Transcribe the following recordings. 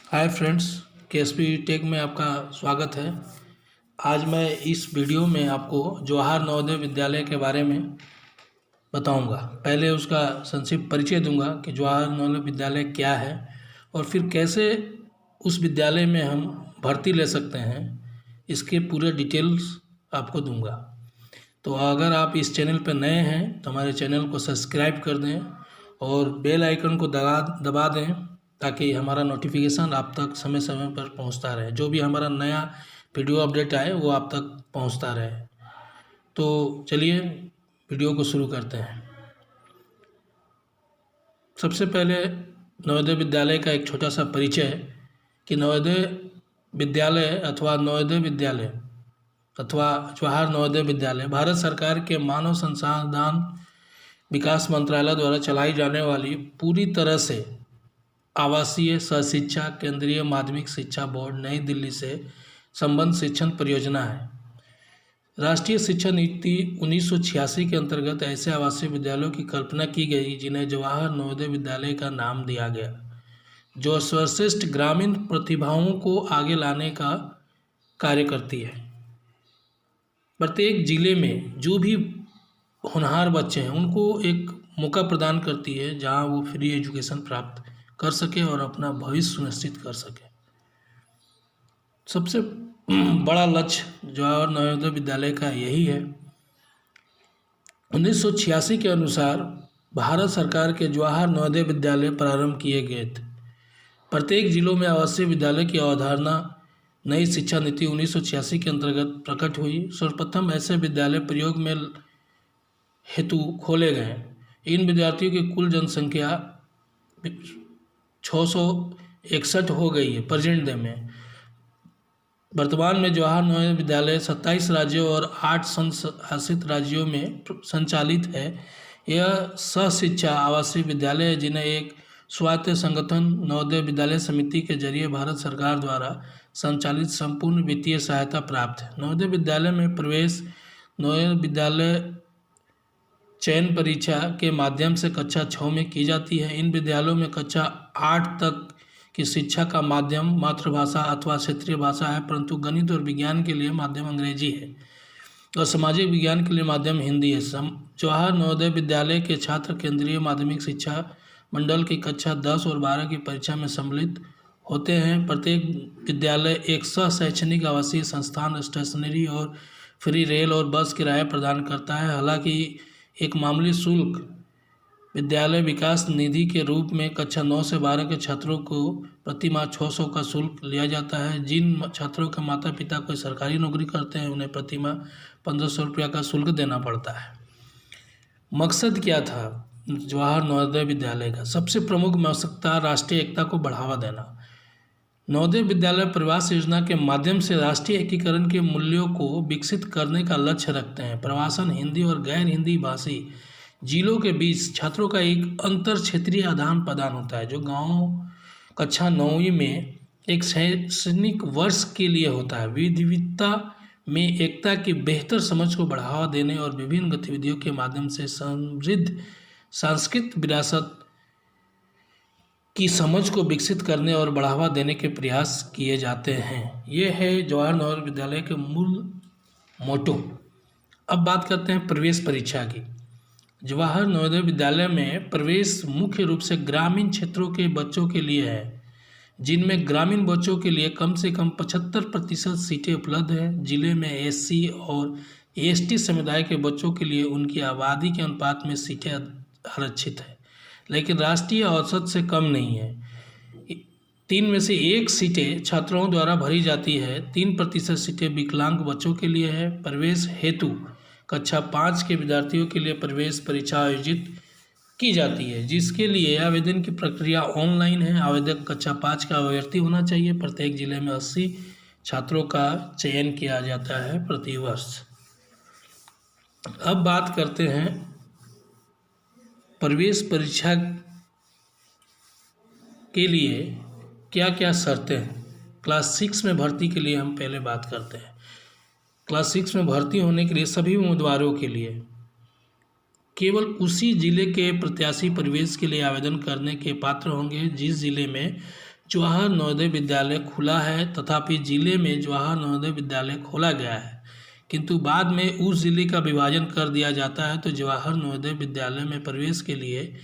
Hi friends, Ksp take में आपका स्वागत है। आज मैं इस वीडियो में आपको जवाहर नवोदय विद्यालय के बारे में बताऊंगा। पहले उसका संक्षिप्त परिचय दूंगा कि जवाहर नवोदय विद्यालय क्या है और फिर कैसे उस विद्यालय में हम भर्ती ले सकते हैं, इसके पूरे डिटेल्स आपको दूंगा। तो अगर आप इस चैनल पर नए हैं तो हमारे चैनल को सब्सक्राइब कर दें और बेल आइकन को दबा दें ताकि हमारा नोटिफिकेशन आप तक समय समय पर पहुंचता रहे। जो भी हमारा नया वीडियो अपडेट आए वो आप तक पहुंचता रहे। तो चलिए वीडियो को शुरू करते हैं। सबसे पहले नवोदय विद्यालय का एक छोटा सा परिचय कि नवोदय विद्यालय अथवा जवाहर नवोदय विद्यालय भारत सरकार के मानव संसाधन विकास मंत्रालय द्वारा चलाई जाने वाली पूरी तरह से आवासीय सहशिक्षा केंद्रीय माध्यमिक शिक्षा बोर्ड नई दिल्ली से संबद्ध शिक्षण परियोजना है। राष्ट्रीय शिक्षा नीति 1986 के अंतर्गत ऐसे आवासीय विद्यालयों की कल्पना की गई जिन्हें जवाहर नवोदय विद्यालय का नाम दिया गया, जो सर्वश्रेष्ठ ग्रामीण प्रतिभाओं को आगे लाने का कार्य करती है। प्रत्येक जिले में जो भी होनहार बच्चे हैं उनको एक मौका प्रदान करती है जहां वो फ्री एजुकेशन प्राप्त कर सके और अपना भविष्य सुनिश्चित कर सके। सबसे बड़ा लक्ष्य जवाहर नवोदय विद्यालय का यही है। 1986 के अनुसार भारत सरकार के जवाहर नवोदय विद्यालय प्रारंभ किए गए थे। प्रत्येक जिलों में आवासीय विद्यालय की अवधारणा नई शिक्षा नीति 1986 के अंतर्गत प्रकट हुई। सर्वप्रथम ऐसे विद्यालय प्रयोग में हेतु खोले गए। इन विद्यार्थियों की कुल जनसंख्या 661 हो गई है प्रेजेंट डे में। वर्तमान में जवाहर नवोदय विद्यालय 27 राज्यों और 8 संघ शासित राज्यों में संचालित है। यह सहशिक्षा आवासीय विद्यालय है जिन्हें एक स्वायत्त संगठन नवोदय विद्यालय समिति के जरिए भारत सरकार द्वारा संचालित संपूर्ण वित्तीय सहायता प्राप्त है। नवोदय विद्यालय में प्रवेश नवोदय विद्यालय चयन परीक्षा के माध्यम से कक्षा 6 में की जाती है। इन विद्यालयों में कक्षा 8 तक की शिक्षा का माध्यम मातृभाषा अथवा क्षेत्रीय भाषा है, परंतु गणित और विज्ञान के लिए माध्यम अंग्रेजी है और सामाजिक विज्ञान के लिए माध्यम हिंदी है। जवाहर नवोदय विद्यालय के छात्र केंद्रीय माध्यमिक शिक्षा मंडल की कक्षा 10 और 12 की परीक्षा में सम्मिलित होते हैं। प्रत्येक विद्यालय एक सह शैक्षणिक आवासीय संस्थान, स्टेशनरी और फ्री रेल और बस किराया प्रदान करता है। हालांकि एक मामूली शुल्क विद्यालय विकास निधि के रूप में कक्षा 9 से 12 के छात्रों को प्रति माह 600 का शुल्क लिया जाता है। जिन छात्रों के माता पिता कोई सरकारी नौकरी करते हैं उन्हें प्रति माह 1500 रुपया का शुल्क देना पड़ता है। मकसद क्या था जवाहर नवोदय विद्यालय का? सबसे प्रमुख आवश्यकता राष्ट्रीय एकता को बढ़ावा देना। नवोदय विद्यालय प्रवास योजना के माध्यम से राष्ट्रीय एकीकरण के मूल्यों को विकसित करने का लक्ष्य रखते हैं। प्रवासन हिंदी और गैर हिंदी भाषी जिलों के बीच छात्रों का एक अंतर क्षेत्रीय आदान प्रदान होता है, जो गाँव कक्षा 9वीं में एक शैक्षणिक वर्ष के लिए होता है। विविधता में एकता की बेहतर समझ को बढ़ावा देने और विभिन्न गतिविधियों के माध्यम से समृद्ध सांस्कृतिक विरासत की समझ को विकसित करने और बढ़ावा देने के प्रयास किए जाते हैं। ये है जवाहर नवोदय विद्यालय के मूल मोटो। अब बात करते हैं प्रवेश परीक्षा की। जवाहर नवोदय विद्यालय में प्रवेश मुख्य रूप से ग्रामीण क्षेत्रों के बच्चों के लिए है, जिनमें ग्रामीण बच्चों के लिए कम से कम 75% सीटें उपलब्ध हैं। जिले में एससी और एसटी समुदाय के बच्चों के लिए उनकी आबादी के अनुपात में सीटें आरक्षित है, लेकिन राष्ट्रीय औसत से कम नहीं है। 3 में से 1 सीटें छात्रों द्वारा भरी जाती है। 3% सीटें विकलांग बच्चों के लिए है। प्रवेश हेतु कक्षा 5 के विद्यार्थियों के लिए प्रवेश परीक्षा आयोजित की जाती है, जिसके लिए आवेदन की प्रक्रिया ऑनलाइन है। आवेदक कक्षा 5 का अभ्यर्थी होना चाहिए। प्रत्येक जिले में 80 छात्रों का चयन किया जाता है प्रति वर्ष। अब बात करते हैं प्रवेश परीक्षा के लिए क्या क्या शर्तें हैं। क्लास 6 में भर्ती के लिए हम पहले बात करते हैं। क्लास 6 में भर्ती होने के लिए सभी उम्मीदवारों के लिए केवल उसी जिले के प्रत्याशी प्रवेश के लिए आवेदन करने के पात्र होंगे जिस जिले में जवाहर नवोदय विद्यालय खुला है, तथापि जिले में जवाहर नवोदय विद्यालय खोला गया है, किंतु बाद में उस जिले का विभाजन कर दिया जाता है तो जवाहर नवोदय विद्यालय में प्रवेश के लिए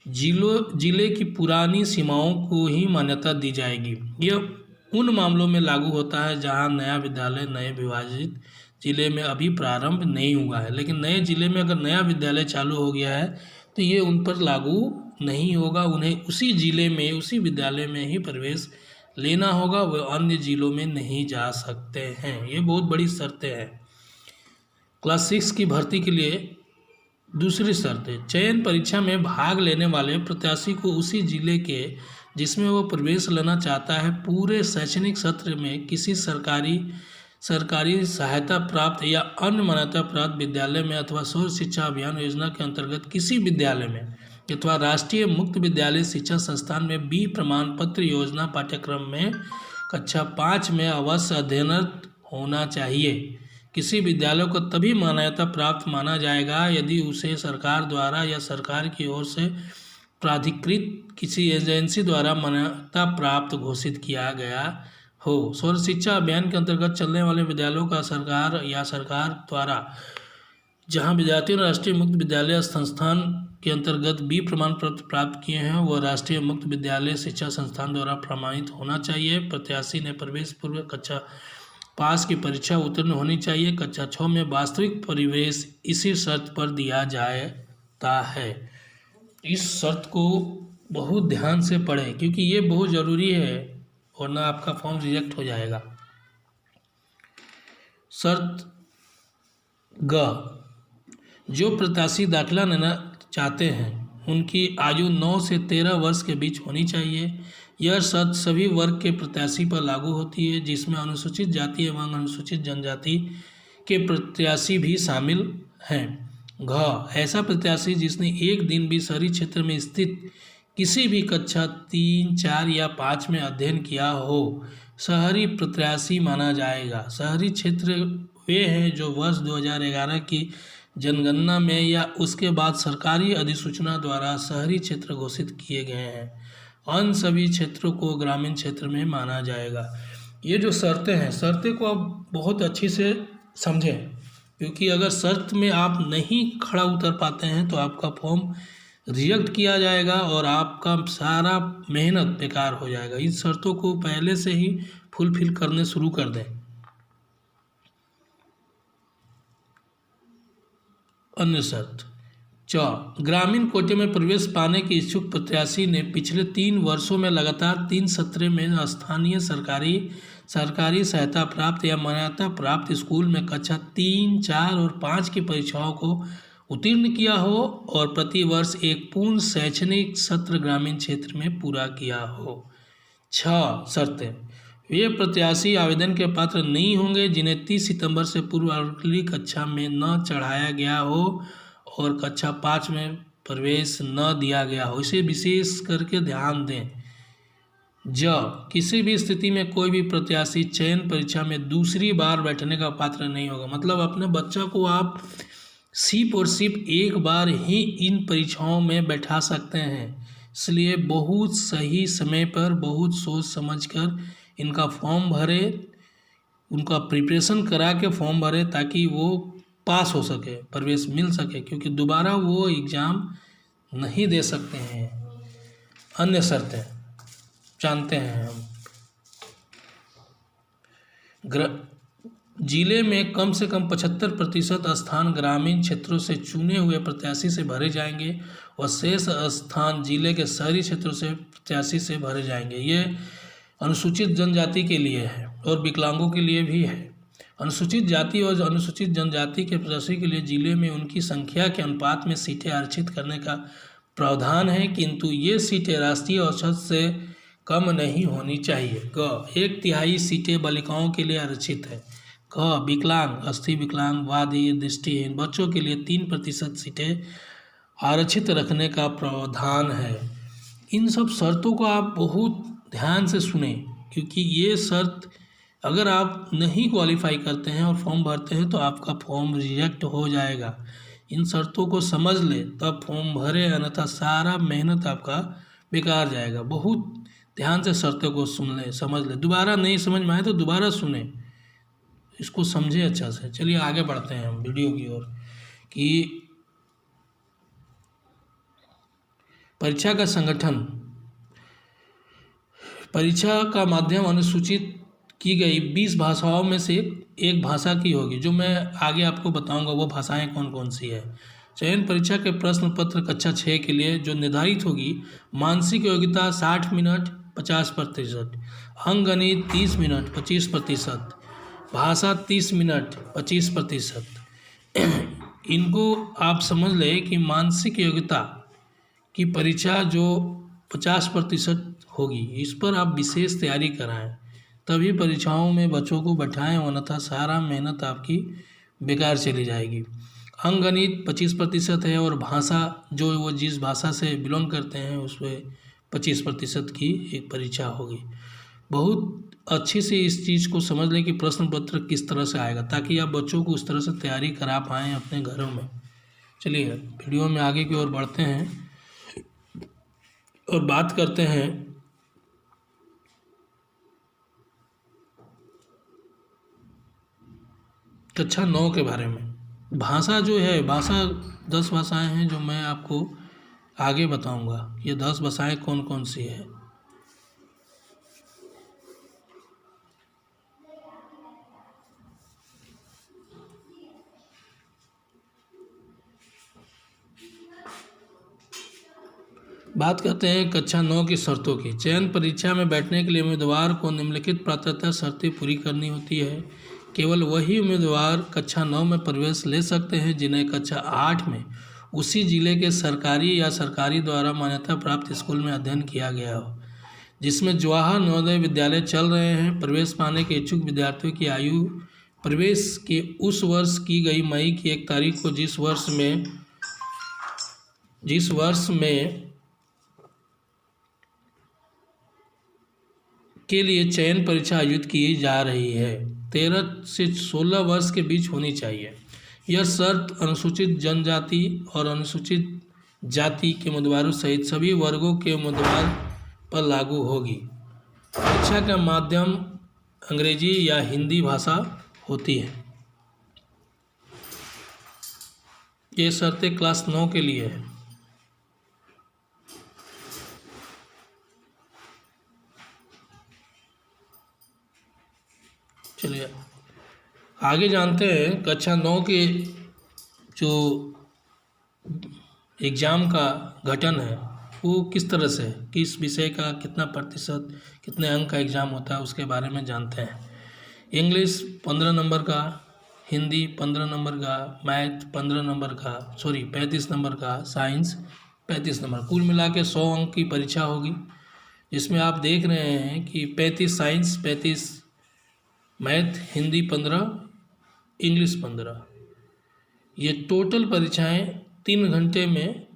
जिले की पुरानी सीमाओं को ही मान्यता दी जाएगी। यह उन मामलों में लागू होता है जहां नया विद्यालय नए विभाजित जिले में अभी प्रारंभ नहीं हुआ है, लेकिन नए जिले में अगर नया विद्यालय चालू हो गया है तो ये उन पर लागू नहीं होगा। उन्हें उसी जिले में उसी विद्यालय में ही प्रवेश लेना होगा, वह अन्य जिलों में नहीं जा सकते हैं। ये बहुत बड़ी शर्तें हैं। क्लास 6 की भर्ती के लिए दूसरी शर्त है, चयन परीक्षा में भाग लेने वाले प्रत्याशी को उसी जिले के जिसमें वो प्रवेश लेना चाहता है पूरे शैक्षणिक सत्र में किसी सरकारी सहायता प्राप्त या अन्य मान्यता प्राप्त विद्यालय में अथवा सर्व शिक्षा अभियान योजना के अंतर्गत किसी विद्यालय में अथवा राष्ट्रीय मुक्त विद्यालय शिक्षा संस्थान में बी प्रमाण पत्र योजना पाठ्यक्रम में कक्षा 5 में अवश्य अध्ययनरत होना चाहिए। किसी विद्यालय को तभी मान्यता प्राप्त माना जाएगा यदि उसे सरकार द्वारा या सरकार की ओर से प्राधिकृत किसी एजेंसी द्वारा मान्यता प्राप्त घोषित किया गया हो। सर्व शिक्षा अभियान के अंतर्गत चलने वाले विद्यालयों का सरकार द्वारा जहां विद्यार्थियों ने राष्ट्रीय मुक्त विद्यालय संस्थान के अंतर्गत बी प्रमाण पत्र प्राप्त किए हैं वह राष्ट्रीय मुक्त विद्यालय शिक्षा संस्थान द्वारा प्रमाणित होना चाहिए। प्रत्याशी ने प्रवेश पूर्व कक्षा 5 की परीक्षा उत्तीर्ण होनी चाहिए। कक्षा 6 में वास्तविक प्रवेश इसी शर्त पर दिया जाता है। इस शर्त को बहुत ध्यान से पढ़ें क्योंकि ये बहुत ज़रूरी है, वरना आपका फॉर्म रिजेक्ट हो जाएगा। शर्त ग, जो प्रत्याशी दाखिला लेना चाहते हैं उनकी आयु 9 से 13 वर्ष के बीच होनी चाहिए। यह शर्त सभी वर्ग के प्रत्याशी पर लागू होती है जिसमें अनुसूचित जाति एवं अनुसूचित जनजाति के प्रत्याशी भी शामिल हैं। घ, ऐसा प्रत्याशी जिसने एक दिन भी शहरी क्षेत्र में स्थित किसी भी कक्षा 3, 4 या 5 में अध्ययन किया हो शहरी प्रत्याशी माना जाएगा। शहरी क्षेत्र वे हैं जो वर्ष 2011 की जनगणना में या उसके बाद सरकारी अधिसूचना द्वारा शहरी क्षेत्र घोषित किए गए हैं। अन्य सभी क्षेत्रों को ग्रामीण क्षेत्र में माना जाएगा। ये जो शर्तें हैं, शर्तें को आप बहुत अच्छे से समझें क्योंकि अगर शर्त में आप नहीं खड़ा उतर पाते हैं तो आपका फॉर्म रिजेक्ट किया जाएगा और आपका सारा मेहनत बेकार हो जाएगा। इन शर्तों को पहले से ही फुलफिल करने शुरू कर दें। अन्य शर्त च, ग्रामीण कोटे में प्रवेश पाने के इच्छुक प्रत्याशी ने पिछले 3 वर्षों में लगातार 3 सत्र में स्थानीय सरकारी सहायता प्राप्त या मान्यता प्राप्त स्कूल में कक्षा 3, 4 और 5 की परीक्षाओं को उत्तीर्ण किया हो और प्रतिवर्ष एक पूर्ण शैक्षणिक सत्र ग्रामीण क्षेत्र में पूरा किया हो। 6 शर्तें, वे प्रत्याशी आवेदन के पात्र नहीं होंगे जिन्हें 30 सितंबर से पूर्व अगली कक्षा में न चढ़ाया गया हो और कक्षा 5 में प्रवेश न दिया गया हो। इसे विशेष करके ध्यान दें। ज, किसी भी स्थिति में कोई भी प्रत्याशी चयन परीक्षा में दूसरी बार बैठने का पात्र नहीं होगा। मतलब अपने बच्चा को आप सिर्फ और सिर्फ एक बार ही इन परीक्षाओं में बैठा सकते हैं, इसलिए बहुत सही समय पर बहुत सोच समझकर इनका फॉर्म भरे, उनका प्रिपरेशन करा के फॉर्म भरे ताकि वो पास हो सके, प्रवेश मिल सके, क्योंकि दोबारा वो एग्ज़ाम नहीं दे सकते हैं। अन्य शर्तें जानते हैं हम। जिले में कम से कम 75% स्थान ग्रामीण क्षेत्रों से चुने हुए प्रत्याशी से भरे जाएंगे और शेष स्थान जिले के शहरी क्षेत्रों से प्रत्याशी से भरे जाएंगे। ये अनुसूचित जनजाति के लिए है और विकलांगों के लिए भी है। अनुसूचित जाति और अनुसूचित जनजाति के प्रत्याशी के लिए जिले में उनकी संख्या के अनुपात में सीटें आरक्षित करने का प्रावधान है, किंतु ये सीटें राष्ट्रीय औसत से कम नहीं होनी चाहिए। ग, 1/3 सीटें बालिकाओं के लिए आरक्षित है। ख, विकलांग, अस्थि विकलांग, बाधित, दृष्टिहीन बच्चों के लिए 3% सीटें आरक्षित रखने का प्रावधान है। इन सब शर्तों को आप बहुत ध्यान से सुने क्योंकि ये शर्त अगर आप नहीं क्वालिफाई करते हैं और फॉर्म भरते हैं तो आपका फॉर्म रिजेक्ट हो जाएगा। इन शर्तों को समझ ले तब फॉर्म भरे, अन्यथा सारा मेहनत आपका बेकार जाएगा। बहुत ध्यान से शर्तों को सुन लें, समझ लें। दोबारा नहीं समझ में आए तो दोबारा सुने, इसको समझे अच्छा से। चलिए आगे बढ़ते हैं हम वीडियो की ओर कि परीक्षा का संगठन। परीक्षा का माध्यम अनुसूचित की गई 20 भाषाओं में से एक भाषा की होगी। जो मैं आगे आपको बताऊंगा वो भाषाएं कौन कौन सी है। चयन परीक्षा के प्रश्न पत्र कक्षा 6 के लिए जो निर्धारित होगी, मानसिक योग्यता 60 मिनट 50%, अंकगणित 30 मिनट 25%, भाषा 30 मिनट 25%। इनको आप समझ लें कि मानसिक योग्यता की परीक्षा जो 50% होगी, इस पर आप विशेष तैयारी कराएं, तभी परीक्षाओं में बच्चों को बैठाएं, अन्यथा सारा मेहनत आपकी बेकार चली जाएगी। अंकगणित 25% है और भाषा जो वो जिस भाषा से बिलोंग करते हैं उसमें 25% की एक परीक्षा होगी। बहुत अच्छे से इस चीज़ को समझ लें कि प्रश्न पत्र किस तरह से आएगा, ताकि आप बच्चों को उस तरह से तैयारी करा पाएँ अपने घरों में। चलिए वीडियो में आगे की ओर बढ़ते हैं और बात करते हैं कक्षा 9 के बारे में। भाषा जो है, भाषा 10 भाषाएं हैं जो मैं आपको आगे बताऊंगा। ये 10 भाषाएं कौन कौन सी है। बात करते हैं कक्षा 9 की शर्तों की। चयन परीक्षा में बैठने के लिए उम्मीदवार को निम्नलिखित पात्रता शर्तें पूरी करनी होती है। केवल वही उम्मीदवार कक्षा 9 में प्रवेश ले सकते हैं जिन्हें कक्षा 8 में उसी जिले के सरकारी या सरकारी द्वारा मान्यता प्राप्त स्कूल में अध्ययन किया गया हो, जिसमें जवाहर नवोदय विद्यालय चल रहे हैं। प्रवेश पाने के इच्छुक विद्यार्थियों की आयु प्रवेश के उस वर्ष की गई मई की 1 तारीख को जिस वर्ष में के लिए चयन परीक्षा आयोजित की जा रही है 13 से 16 वर्ष के बीच होनी चाहिए। यह शर्त अनुसूचित जनजाति और अनुसूचित जाति के उम्मीदवारों सहित सभी वर्गों के उम्मीदवार पर लागू होगी। परीक्षा का माध्यम अंग्रेजी या हिंदी भाषा होती है। ये शर्तें क्लास 9 के लिए है। चलिए आगे जानते हैं कक्षा 9 के जो एग्ज़ाम का गठन है वो किस तरह से, किस विषय का कितना प्रतिशत कितने अंक का एग्ज़ाम होता है उसके बारे में जानते हैं। इंग्लिश 15 नंबर का, हिंदी 15 नंबर का, मैथ 15 नंबर का, 35 नंबर का, साइंस 35 नंबर, कुल मिला के 100 अंक की परीक्षा होगी। जिसमें आप देख रहे हैं कि 35 साइंस, 35 मैथ, हिंदी 15, इंग्लिश 15, ये टोटल परीक्षाएं 3 घंटे में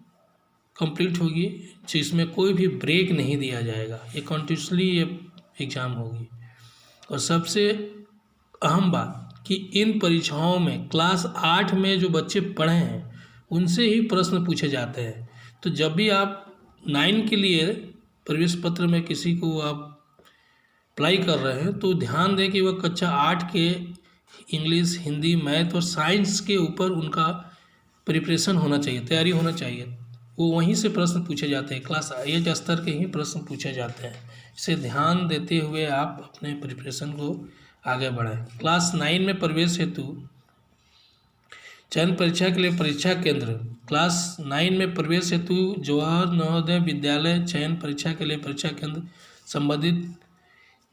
कंप्लीट होगी, जिसमें कोई भी ब्रेक नहीं दिया जाएगा। ये कंटिन्यूसली ये एग्ज़ाम होगी। और सबसे अहम बात कि इन परीक्षाओं में क्लास 8 में जो बच्चे पढ़े हैं उनसे ही प्रश्न पूछे जाते हैं। तो जब भी आप 9 के लिए प्रवेश पत्र में किसी को आप अप्लाई कर रहे हैं तो ध्यान दें कि वह कक्षा 8 के इंग्लिश, हिंदी, मैथ और साइंस के ऊपर उनका प्रिपरेशन होना चाहिए, तैयारी होना चाहिए। वो वहीं से प्रश्न पूछे जाते हैं, क्लास 8 स्तर के ही प्रश्न पूछे जाते हैं। इसे ध्यान देते हुए आप अपने प्रिपरेशन को आगे बढ़ाएं। क्लास 9 में प्रवेश हेतु चयन परीक्षा के लिए परीक्षा केंद्र। क्लास 9 में प्रवेश हेतु जवाहर नवोदय विद्यालय चयन परीक्षा के लिए परीक्षा केंद्र संबंधित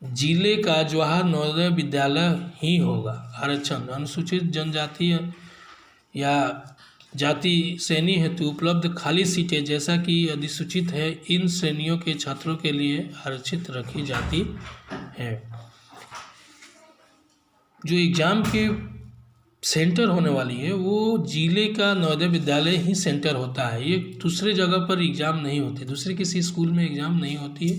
जिले का जवाहर नवोदय विद्यालय ही होगा। आरक्षण अनुसूचित जनजाति या जाति श्रेणी हेतु उपलब्ध खाली सीटें जैसा कि अधिसूचित है इन श्रेणियों के छात्रों के लिए आरक्षित रखी जाती है। जो एग्ज़ाम के सेंटर होने वाली है वो जिले का नवोदय विद्यालय ही सेंटर होता है। ये दूसरे जगह पर एग्ज़ाम नहीं होती, दूसरे किसी स्कूल में एग्ज़ाम नहीं होती है,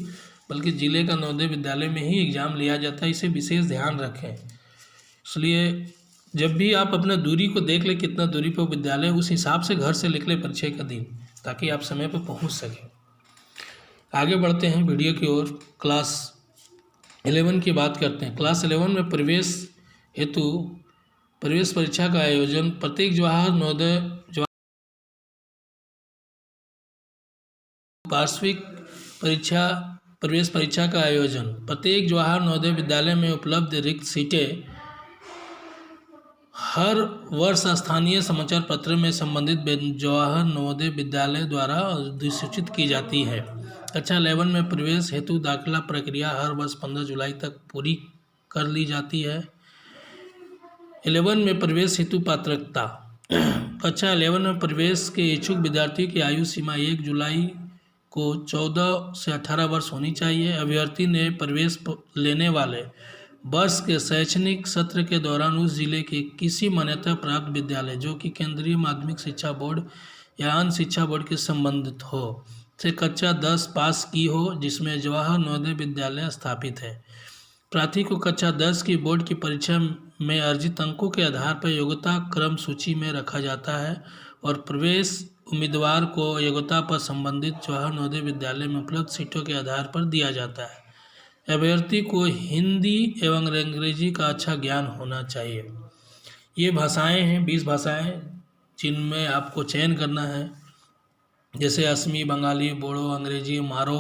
बल्कि जिले का नवोदय विद्यालय में ही एग्ज़ाम लिया जाता है। इसे विशेष ध्यान रखें। इसलिए जब भी आप अपना दूरी को देख लें, कितना दूरी पर विद्यालय, उस हिसाब से घर से निकले परीक्षा का दिन, ताकि आप समय पर पहुंच सकें। आगे बढ़ते हैं वीडियो की ओर। क्लास 11 की बात करते हैं। क्लास 11 में प्रवेश हेतु प्रवेश परीक्षा का आयोजन प्रत्येक जवाहर नवोदय वार्षिक परीक्षा प्रवेश परीक्षा का आयोजन प्रत्येक जवाहर नवोदय विद्यालय में उपलब्ध रिक्त सीटें हर वर्ष स्थानीय समाचार पत्र में संबंधित जवाहर नवोदय विद्यालय द्वारा अधिसूचित की जाती है। कक्षा 11 में प्रवेश हेतु दाखिला प्रक्रिया हर वर्ष 15 जुलाई तक पूरी कर ली जाती है। 11 में प्रवेश हेतु पात्रता। कक्षा 11 में प्रवेश के इच्छुक विद्यार्थियों की आयु सीमा 1 जुलाई को 14 से 18 वर्ष होनी चाहिए। अभ्यर्थी ने प्रवेश लेने वाले वर्ष के शैक्षणिक सत्र के दौरान उस जिले के किसी मान्यता प्राप्त विद्यालय जो कि केंद्रीय माध्यमिक शिक्षा बोर्ड या अन्य शिक्षा बोर्ड के संबंधित हो से कक्षा 10 पास की हो, जिसमें जवाहर नवोदय विद्यालय स्थापित है। प्रार्थी को कक्षा 10 की बोर्ड की परीक्षा में अर्जित अंकों के आधार पर योग्यता क्रम सूची में रखा जाता है और प्रवेश उम्मीदवार को योग्यता पर संबंधित जवाहर नवोदय विद्यालय में उपलब्ध सीटों के आधार पर दिया जाता है। अभ्यर्थी को हिंदी एवं अंग्रेजी का अच्छा ज्ञान होना चाहिए। ये भाषाएं हैं 20 भाषाएं जिनमें आपको चयन करना है, जैसे असमी, बंगाली, बोडो, अंग्रेजी, मारो,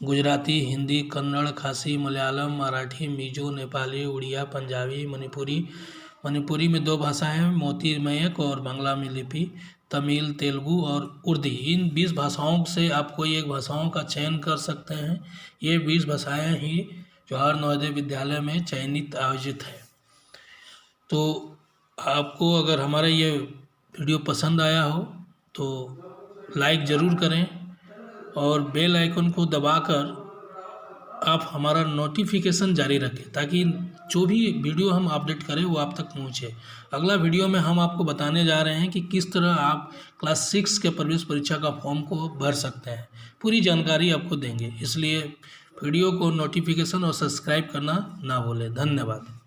गुजराती, हिंदी, कन्नड़, खासी, मलयालम, मराठी, मिजो, नेपाली, उड़िया, पंजाबी, मणिपुरी में 2 भाषाएं हैं, मोती मयक और बांग्ला में लिपि, तमिल, तेलुगु और उर्दू। इन 20 भाषाओं से आप कोई एक भाषाओं का चयन कर सकते हैं। ये 20 भाषाएं ही जवाहर नवोदय विद्यालय में चयनित आयोजित है। तो आपको अगर हमारा ये वीडियो पसंद आया हो तो लाइक ज़रूर करें और बेल आइकन को दबाकर आप हमारा नोटिफिकेशन जारी रखें ताकि जो भी वीडियो हम अपडेट करें वो आप तक पहुंचे। अगला वीडियो में हम आपको बताने जा रहे हैं कि किस तरह आप क्लास 6 के प्रवेश परीक्षा का फॉर्म को भर सकते हैं। पूरी जानकारी आपको देंगे, इसलिए वीडियो को नोटिफिकेशन और सब्सक्राइब करना ना भूलें। धन्यवाद।